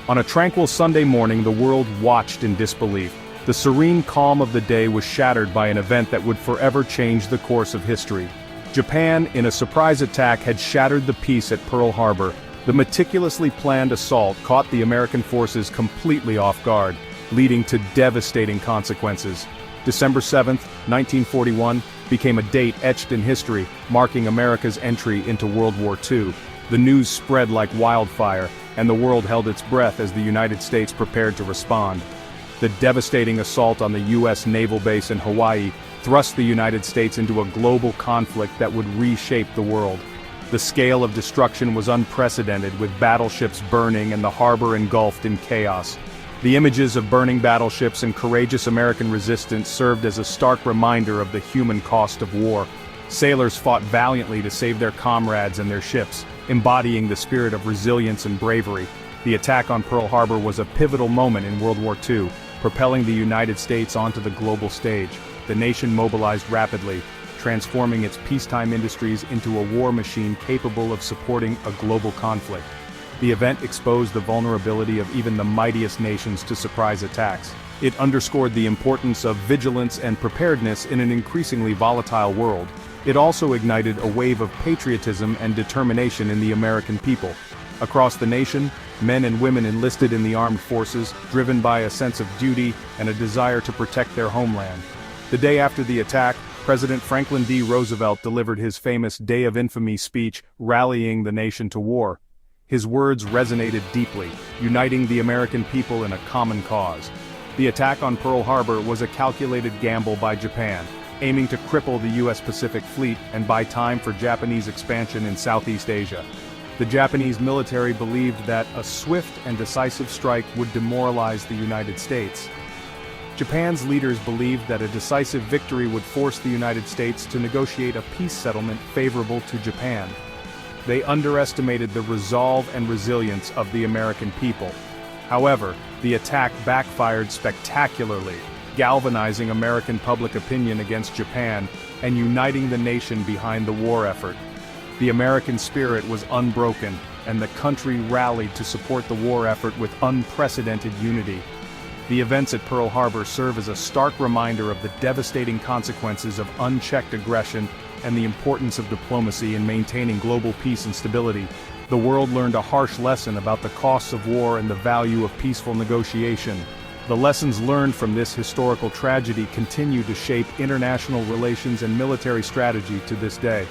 On a tranquil Sunday morning, the world watched in disbelief. The serene calm of the day was shattered by an event that would forever change the course of history. Japan, in a surprise attack, had shattered the peace at Pearl Harbor. The meticulously planned assault caught the American forces completely off guard, leading to devastating consequences. December 7, 1941, became a date etched in history, marking America's entry into World War II. The news spread like wildfire, and the world held its breath as the United States prepared to respond. The devastating assault on the U.S. naval base in Hawaii thrust the United States into a global conflict that would reshape the world. The scale of destruction was unprecedented, with battleships burning and the harbor engulfed in chaos. The images of burning battleships and courageous American resistance served as a stark reminder of the human cost of war. Sailors fought valiantly to save their comrades and their ships, embodying the spirit of resilience and bravery. The attack on Pearl Harbor was a pivotal moment in World War II, propelling the United States onto the global stage. The nation mobilized rapidly, transforming its peacetime industries into a war machine capable of supporting a global conflict. The event exposed the vulnerability of even the mightiest nations to surprise attacks. It underscored the importance of vigilance and preparedness in an increasingly volatile world. It also ignited a wave of patriotism and determination in the American people. Across the nation, men and women enlisted in the armed forces, driven by a sense of duty and a desire to protect their homeland. The day after the attack, President Franklin D. Roosevelt delivered his famous Day of Infamy speech, rallying the nation to war. His words resonated deeply, uniting the American people in a common cause. The attack on Pearl Harbor was a calculated gamble by Japan, aiming to cripple the U.S. Pacific Fleet and buy time for Japanese expansion in Southeast Asia. The Japanese military believed that a swift and decisive strike would demoralize the United States. Japan's leaders believed that a decisive victory would force the United States to negotiate a peace settlement favorable to Japan. They underestimated the resolve and resilience of the American people. However, the attack backfired spectacularly, galvanizing American public opinion against Japan and uniting the nation behind the war effort. The American spirit was unbroken, and the country rallied to support the war effort with unprecedented unity. The events at Pearl Harbor serve as a stark reminder of the devastating consequences of unchecked aggression and the importance of diplomacy in maintaining global peace and stability. The world learned a harsh lesson about the costs of war and the value of peaceful negotiation. The lessons learned from this historical tragedy continue to shape international relations and military strategy to this day.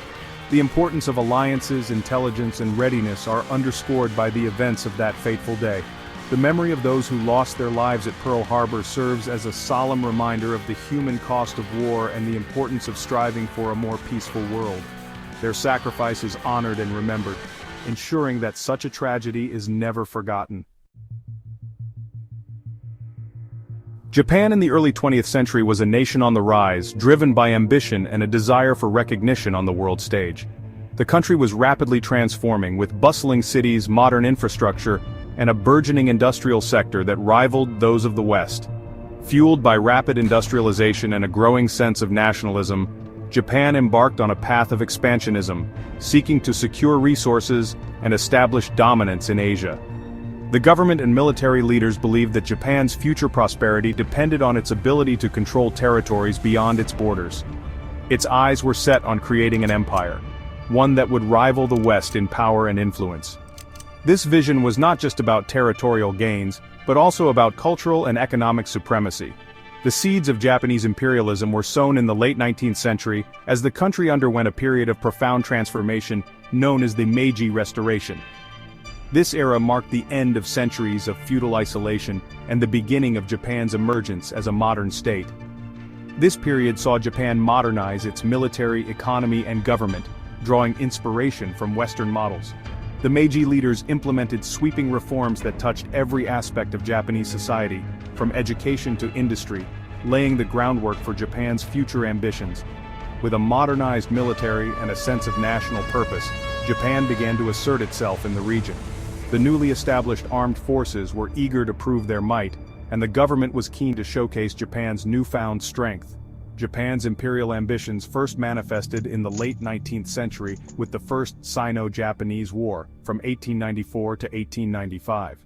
The importance of alliances, intelligence, and readiness are underscored by the events of that fateful day. The memory of those who lost their lives at Pearl Harbor serves as a solemn reminder of the human cost of war and the importance of striving for a more peaceful world. Their sacrifice is honored and remembered, ensuring that such a tragedy is never forgotten. Japan in the early 20th century was a nation on the rise, driven by ambition and a desire for recognition on the world stage. The country was rapidly transforming, with bustling cities, modern infrastructure, and a burgeoning industrial sector that rivaled those of the West. Fueled by rapid industrialization and a growing sense of nationalism, Japan embarked on a path of expansionism, seeking to secure resources and establish dominance in Asia. The government and military leaders believed that Japan's future prosperity depended on its ability to control territories beyond its borders. Its eyes were set on creating an empire, one that would rival the West in power and influence. This vision was not just about territorial gains, but also about cultural and economic supremacy. The seeds of Japanese imperialism were sown in the late 19th century as the country underwent a period of profound transformation known as the Meiji Restoration. This era marked the end of centuries of feudal isolation and the beginning of Japan's emergence as a modern state. This period saw Japan modernize its military, economy, and government, drawing inspiration from Western models. The Meiji leaders implemented sweeping reforms that touched every aspect of Japanese society, from education to industry, laying the groundwork for Japan's future ambitions. With a modernized military and a sense of national purpose, Japan began to assert itself in the region. The newly established armed forces were eager to prove their might, and the government was keen to showcase Japan's newfound strength. Japan's imperial ambitions first manifested in the late 19th century with the First Sino-Japanese War, from 1894 to 1895.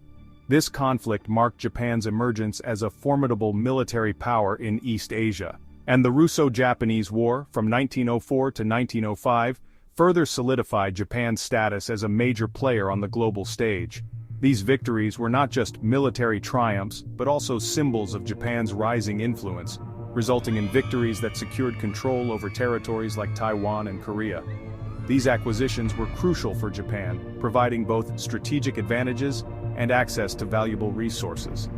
This conflict marked Japan's emergence as a formidable military power in East Asia. And the Russo-Japanese War, from 1904 to 1905, further solidified Japan's status as a major player on the global stage. These victories were not just military triumphs, but also symbols of Japan's rising influence, resulting in victories that secured control over territories like Taiwan and Korea. These acquisitions were crucial for Japan, providing both strategic advantages and access to valuable resources.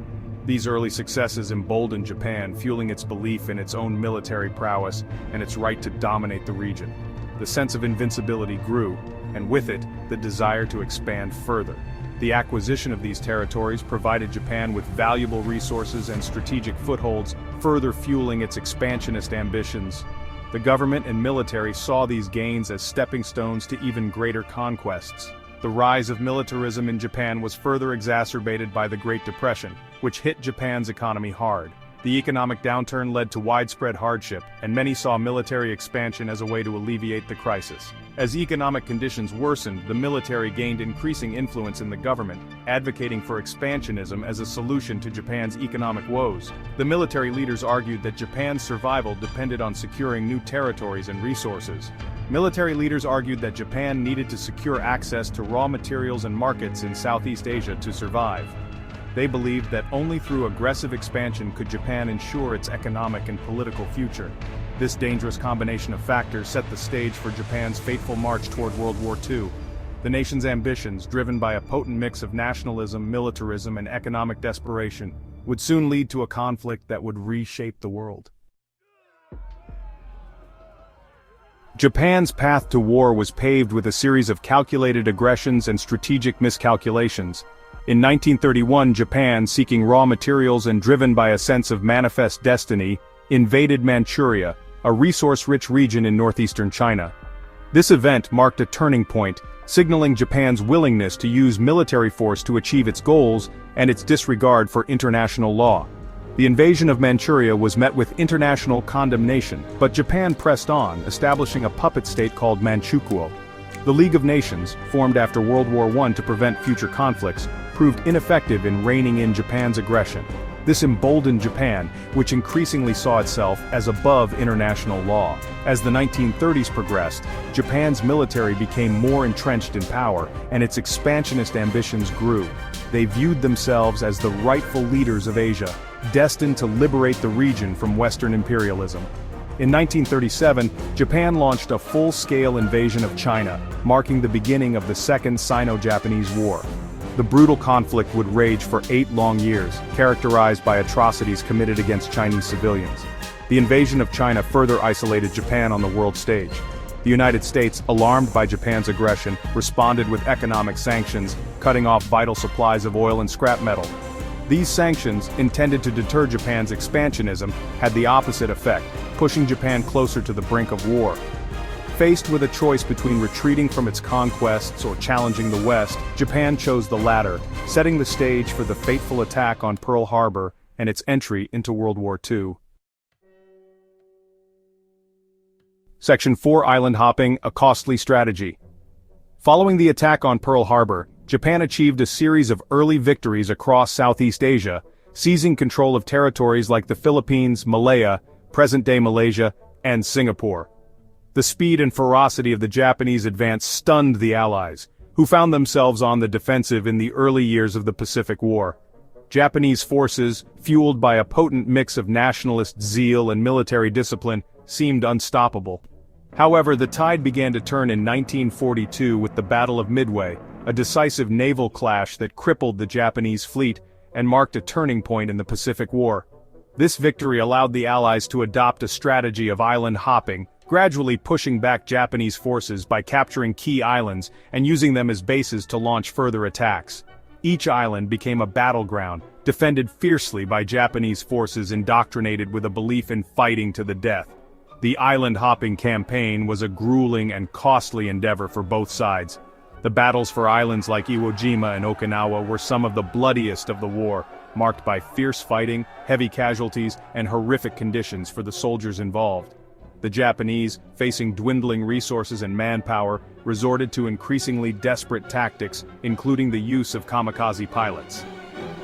These early successes emboldened Japan, fueling its belief in its own military prowess and its right to dominate the region. The sense of invincibility grew, and with it, the desire to expand further. The acquisition of these territories provided Japan with valuable resources and strategic footholds, further fueling its expansionist ambitions. The government and military saw these gains as stepping stones to even greater conquests. The rise of militarism in Japan was further exacerbated by the Great Depression, which hit Japan's economy hard. The economic downturn led to widespread hardship, and many saw military expansion as a way to alleviate the crisis. As economic conditions worsened, the military gained increasing influence in the government, advocating for expansionism as a solution to Japan's economic woes. The military leaders argued that Japan's survival depended on securing new territories and resources. Military leaders argued that Japan needed to secure access to raw materials and markets in Southeast Asia to survive. They believed that only through aggressive expansion could Japan ensure its economic and political future. This dangerous combination of factors set the stage for Japan's fateful march toward World War II. The nation's ambitions, driven by a potent mix of nationalism, militarism, and economic desperation, would soon lead to a conflict that would reshape the world. Japan's path to war was paved with a series of calculated aggressions and strategic miscalculations. In 1931, Japan, seeking raw materials and driven by a sense of manifest destiny, invaded Manchuria, a resource-rich region in northeastern China. This event marked a turning point, signaling Japan's willingness to use military force to achieve its goals and its disregard for international law. The invasion of Manchuria was met with international condemnation, but Japan pressed on, establishing a puppet state called Manchukuo. The League of Nations, formed after World War I to prevent future conflicts, proved ineffective in reining in Japan's aggression. This emboldened Japan, which increasingly saw itself as above international law. As the 1930s progressed, Japan's military became more entrenched in power, and its expansionist ambitions grew. They viewed themselves as the rightful leaders of Asia, destined to liberate the region from Western imperialism. In 1937, Japan launched a full-scale invasion of China, marking the beginning of the Second Sino-Japanese War. The brutal conflict would rage for 8 long years, characterized by atrocities committed against Chinese civilians. The invasion of China further isolated Japan on the world stage. The United States, alarmed by Japan's aggression, responded with economic sanctions, cutting off vital supplies of oil and scrap metal. These sanctions, intended to deter Japan's expansionism, had the opposite effect, pushing Japan closer to the brink of war. Faced with a choice between retreating from its conquests or challenging the West, Japan chose the latter, setting the stage for the fateful attack on Pearl Harbor and its entry into World War II. Section 4: Island Hopping, a Costly Strategy. Following the attack on Pearl Harbor, Japan achieved a series of early victories across Southeast Asia, seizing control of territories like the Philippines, Malaya, present-day Malaysia, and Singapore. The speed and ferocity of the Japanese advance stunned the Allies, who found themselves on the defensive in the early years of the Pacific War. Japanese forces, fueled by a potent mix of nationalist zeal and military discipline, seemed unstoppable. However, the tide began to turn in 1942 with the Battle of Midway, a decisive naval clash that crippled the Japanese fleet and marked a turning point in the Pacific War. This victory allowed the Allies to adopt a strategy of island hopping, gradually pushing back Japanese forces by capturing key islands and using them as bases to launch further attacks. Each island became a battleground, defended fiercely by Japanese forces indoctrinated with a belief in fighting to the death. The island-hopping campaign was a grueling and costly endeavor for both sides. The battles for islands like Iwo Jima and Okinawa were some of the bloodiest of the war, marked by fierce fighting, heavy casualties, and horrific conditions for the soldiers involved. The Japanese, facing dwindling resources and manpower, resorted to increasingly desperate tactics, including the use of kamikaze pilots.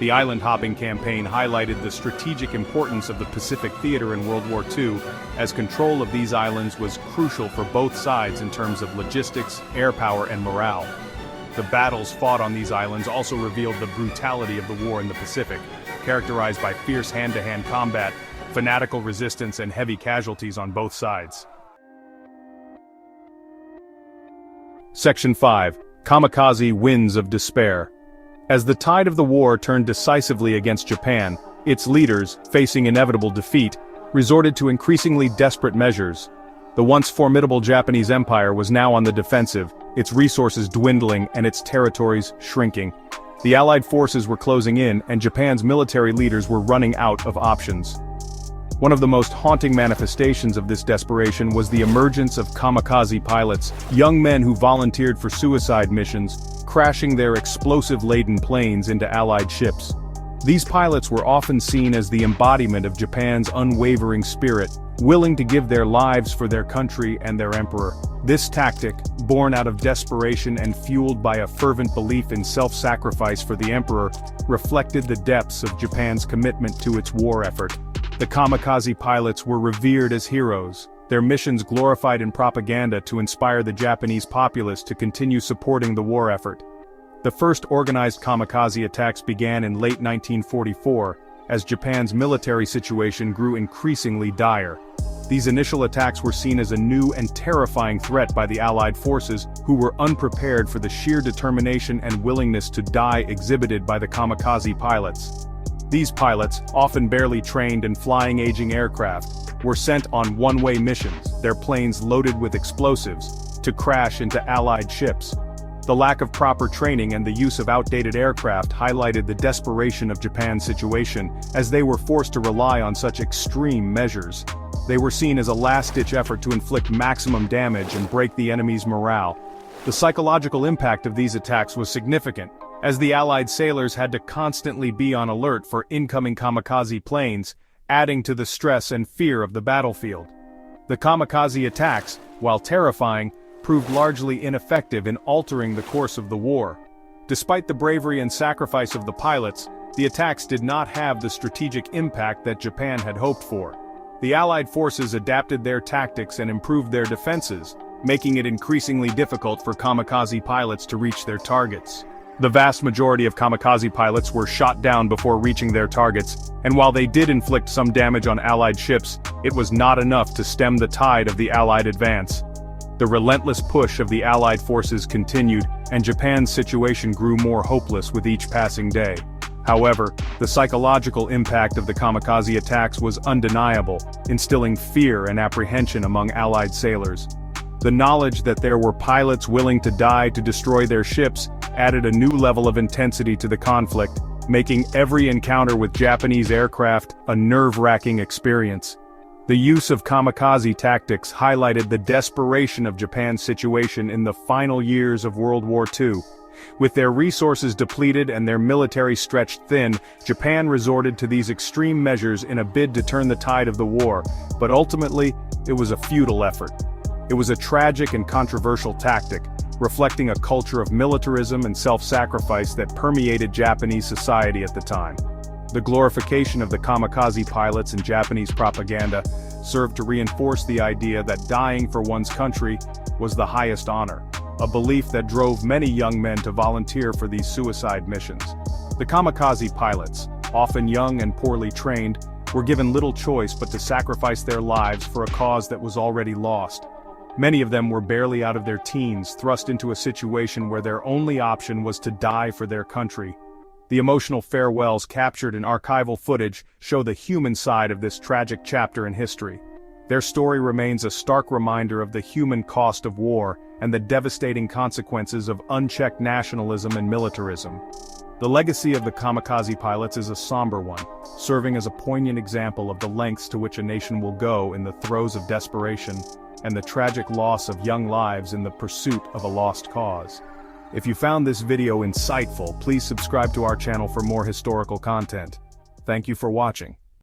The island-hopping campaign highlighted the strategic importance of the Pacific theater in World War II, as control of these islands was crucial for both sides in terms of logistics, air power, and morale. The battles fought on these islands also revealed the brutality of the war in the Pacific, characterized by fierce hand-to-hand combat, fanatical resistance, and heavy casualties on both sides. Section 5. Kamikaze Winds of Despair. As the tide of the war turned decisively against Japan, its leaders, facing inevitable defeat, resorted to increasingly desperate measures. The once formidable Japanese empire was now on the defensive, its resources dwindling and its territories shrinking. The Allied forces were closing in, and Japan's military leaders were running out of options. One of the most haunting manifestations of this desperation was the emergence of kamikaze pilots, young men who volunteered for suicide missions, crashing their explosive-laden planes into Allied ships. These pilots were often seen as the embodiment of Japan's unwavering spirit, willing to give their lives for their country and their emperor. This tactic, born out of desperation and fueled by a fervent belief in self-sacrifice for the emperor, reflected the depths of Japan's commitment to its war effort. The kamikaze pilots were revered as heroes, their missions glorified in propaganda to inspire the Japanese populace to continue supporting the war effort. The first organized kamikaze attacks began in late 1944, as Japan's military situation grew increasingly dire. These initial attacks were seen as a new and terrifying threat by the Allied forces, who were unprepared for the sheer determination and willingness to die exhibited by the kamikaze pilots. These pilots, often barely trained and flying aging aircraft, were sent on one-way missions, their planes loaded with explosives, to crash into Allied ships. The lack of proper training and the use of outdated aircraft highlighted the desperation of Japan's situation, as they were forced to rely on such extreme measures. They were seen as a last-ditch effort to inflict maximum damage and break the enemy's morale. The psychological impact of these attacks was significant, as the Allied sailors had to constantly be on alert for incoming kamikaze planes, adding to the stress and fear of the battlefield. The kamikaze attacks, while terrifying, proved largely ineffective in altering the course of the war. Despite the bravery and sacrifice of the pilots, the attacks did not have the strategic impact that Japan had hoped for. The Allied forces adapted their tactics and improved their defenses, making it increasingly difficult for kamikaze pilots to reach their targets. The vast majority of kamikaze pilots were shot down before reaching their targets, and while they did inflict some damage on Allied ships, it was not enough to stem the tide of the Allied advance. The relentless push of the Allied forces continued, and Japan's situation grew more hopeless with each passing day. However, the psychological impact of the kamikaze attacks was undeniable, instilling fear and apprehension among Allied sailors. The knowledge that there were pilots willing to die to destroy their ships added a new level of intensity to the conflict, making every encounter with Japanese aircraft a nerve-wracking experience. The use of kamikaze tactics highlighted the desperation of Japan's situation in the final years of World War II. With their resources depleted and their military stretched thin, Japan resorted to these extreme measures in a bid to turn the tide of the war, but ultimately, it was a futile effort. It was a tragic and controversial tactic, reflecting a culture of militarism and self-sacrifice that permeated Japanese society at the time. The glorification of the kamikaze pilots in Japanese propaganda served to reinforce the idea that dying for one's country was the highest honor, a belief that drove many young men to volunteer for these suicide missions. The kamikaze pilots, often young and poorly trained, were given little choice but to sacrifice their lives for a cause that was already lost. Many of them were barely out of their teens, thrust into a situation where their only option was to die for their country. The emotional farewells captured in archival footage show the human side of this tragic chapter in history. Their story remains a stark reminder of the human cost of war and the devastating consequences of unchecked nationalism and militarism. The legacy of the kamikaze pilots is a somber one, serving as a poignant example of the lengths to which a nation will go in the throes of desperation and the tragic loss of young lives in the pursuit of a lost cause. If you found this video insightful, please subscribe to our channel for more historical content. Thank you for watching.